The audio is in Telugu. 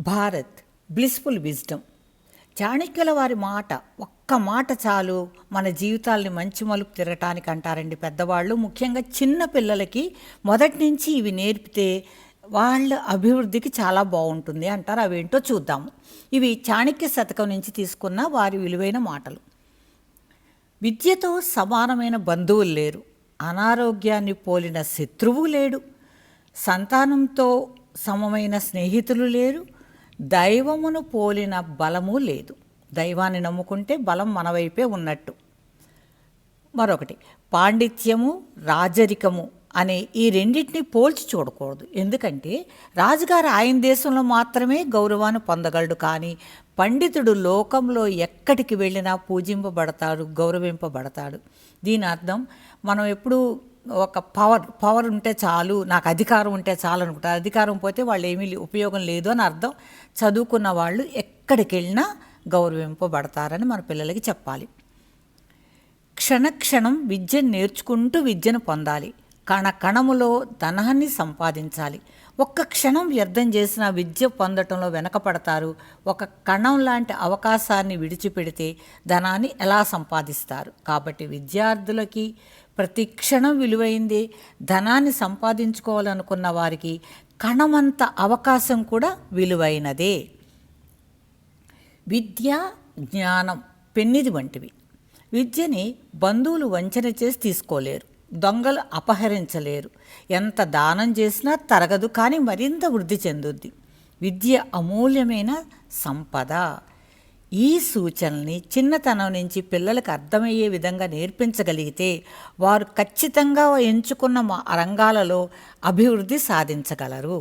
Bharat blissful wisdom. చాణక్యుల వారి మాట, ఒక్క మాట చాలు మన జీవితాల్ని మంచి మలుపు తిరగటానికి అంటారండి పెద్దవాళ్ళు. ముఖ్యంగా చిన్న పిల్లలకి మొదటి నుంచి ఇవి నేర్పితే వాళ్ళ అభివృద్ధికి చాలా బాగుంటుంది అంటారు. అవేంటో చూద్దాము. ఇవి చాణక్య శతకం నుంచి తీసుకున్న వారి విలువైన మాటలు. విద్యతో సమానమైన బంధువులు లేరు, అనారోగ్యాన్ని పోలిన శత్రువు లేడు, సంతానంతో సమమైన స్నేహితులు లేరు, దైవమును పోలిన బలము లేదు. దైవాన్ని నమ్ముకుంటే బలం మన వైపే ఉన్నట్టు. మరొకటి, పాండిత్యము రాజరికము అనే ఈ రెండింటిని పోల్చి చూడకూడదు. ఎందుకంటే రాజుగారు ఆయన దేశంలో మాత్రమే గౌరవాన్ని పొందగలడు, కానీ పండితుడు లోకంలో ఎక్కడికి వెళ్ళినా పూజింపబడతాడు, గౌరవింపబడతాడు. దీని అర్థం మనం ఎప్పుడూ ఒక పవర్ ఉంటే చాలు, నాకు అధికారం ఉంటే చాలు అనుకుంటారు. అధికారం పోతే వాళ్ళు ఏమీ ఉపయోగం లేదు అని అర్థం. చదువుకున్న వాళ్ళు ఎక్కడికి వెళ్ళినా గౌరవింపబడతారని మన పిల్లలకి చెప్పాలి. క్షణక్షణం విద్యను నేర్చుకుంటూ విద్యను పొందాలి. కణకణములో ధనాన్ని సంపాదించాలి. ఒక్క క్షణం వ్యర్థం చేసిన విద్య పొందటంలో వెనకపడతారు. ఒక కణం లాంటి అవకాశాన్ని విడిచిపెడితే ధనాన్ని ఎలా సంపాదిస్తారు? కాబట్టి విద్యార్థులకి ప్రతి క్షణం విలువైంది. ధనాన్ని సంపాదించుకోవాలనుకున్న వారికి కణమంత అవకాశం కూడా విలువైనదే. విద్య జ్ఞానం పెన్నిది వంటివి. విద్యని బంధువులు వంచన చేసి తీసుకోలేరు, దొంగలు అపహరించలేరు. ఎంత దానం చేసినా తరగదు, కానీ మరింత వృద్ధి చెందుద్ది. విద్య అమూల్యమైన సంపద. ఈ సూచనల్ని చిన్నతనం నుంచి పిల్లలకు అర్థమయ్యే విధంగా నేర్పించగలిగితే వారు ఖచ్చితంగా ఎంచుకున్న రంగాలలో అభివృద్ధి సాధించగలరు.